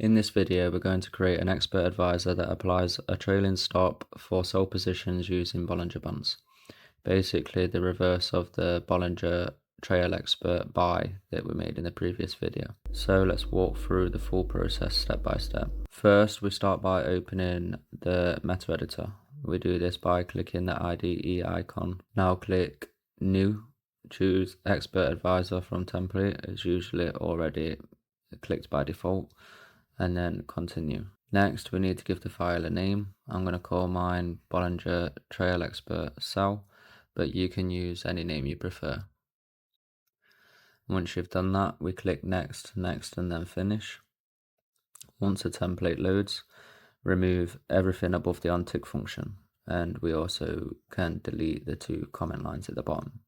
In this video, we're going to create an expert advisor that applies a trailing stop for sold positions using Bollinger Bands. Basically the reverse of the Bollinger trail expert buy that we made in the previous video. So let's walk through the full process step by step. First, we start by opening the meta editor. We do this by clicking the IDE icon. Now click New, choose Expert Advisor from template. It's usually already clicked by default, and then continue. Next, we need to give the file a name. I'm going to call mine Bollinger Trail Expert Cell, but you can use any name you prefer. Once you've done that, we click Next, Next, and then Finish. Once the template loads, remove everything above the onTick function, and we also can delete the 2 comment lines at the bottom.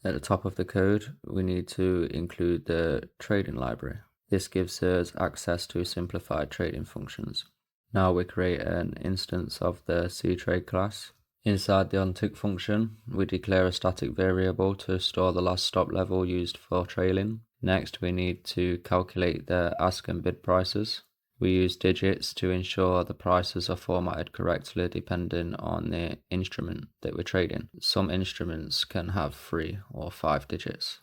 At the top of the code, we need to include the trading library. This gives us access to simplified trading functions. Now we create an instance of the ctrade class. Inside the onTick function, we declare a static variable to store the last stop level used for trailing. Next, we need to calculate the ask and bid prices. We use digits to ensure the prices are formatted correctly depending on the instrument that we're trading. Some instruments can have 3 or 5 digits.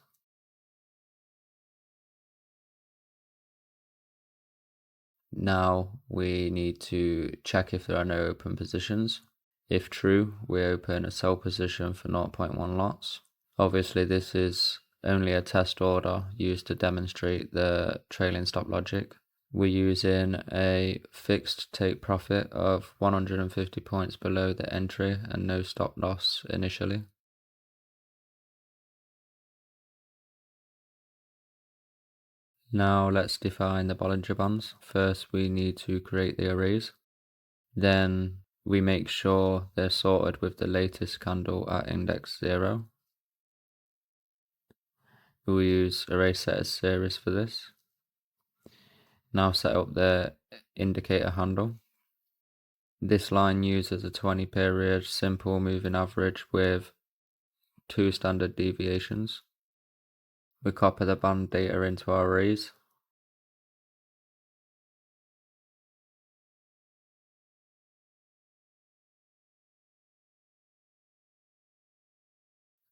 Now we need to check if there are no open positions. If true, we open a sell position for 0.1 lots. Obviously this is only a test order used to demonstrate the trailing stop logic. We're using a fixed take profit of 150 points below the entry and no stop loss initially. Now let's define the Bollinger Bands. First we need to create the arrays. Then we make sure they're sorted with the latest candle at index 0. We'll use array setters series for this. Now set up the indicator handle. This line uses a 20 period simple moving average with 2 standard deviations. We copy the band data into our arrays.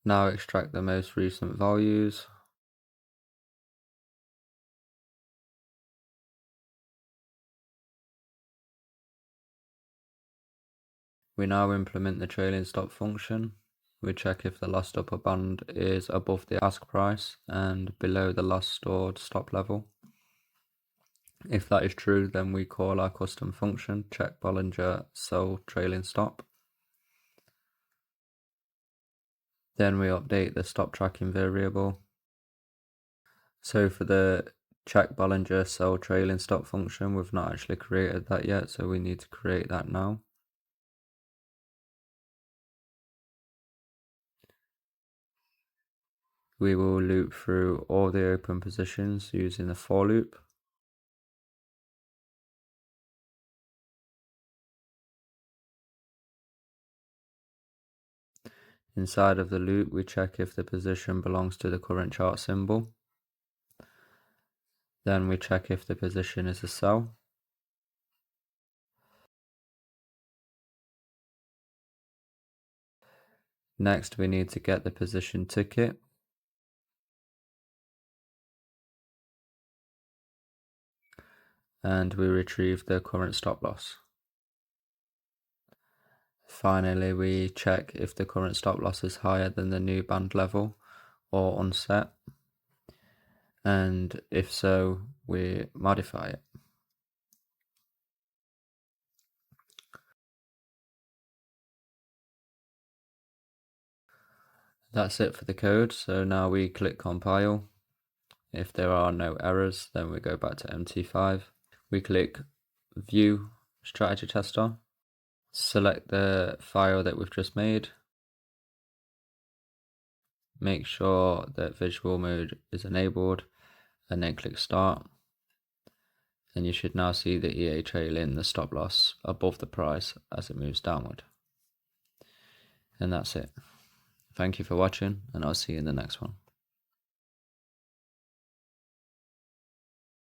Now extract the most recent values. We now implement the trailing stop function. We check if the last upper band is above the ask price and below the last stored stop level. If that is true, then we call our custom function check Bollinger sell trailing stop. Then we update the stop tracking variable. So for the check Bollinger sell trailing stop function, we've not actually created that yet, so we need to create that now. We will loop through all the open positions using the for loop. Inside of the loop, we check if the position belongs to the current chart symbol. Then we check if the position is a sell. Next, we need to get the position ticket. And we retrieve the current stop loss. Finally, we check if the current stop loss is higher than the new band level or unset, and if so, we modify it. That's it for the code. So now we click compile. If there are no errors, then we go back to MT5. We click view strategy tester. Select the file that we've just made. Make sure that visual mode is enabled and then click start. And you should now see the EA trailing the stop loss above the price as it moves downward. And that's it. Thank you for watching, and I'll see you in the next one.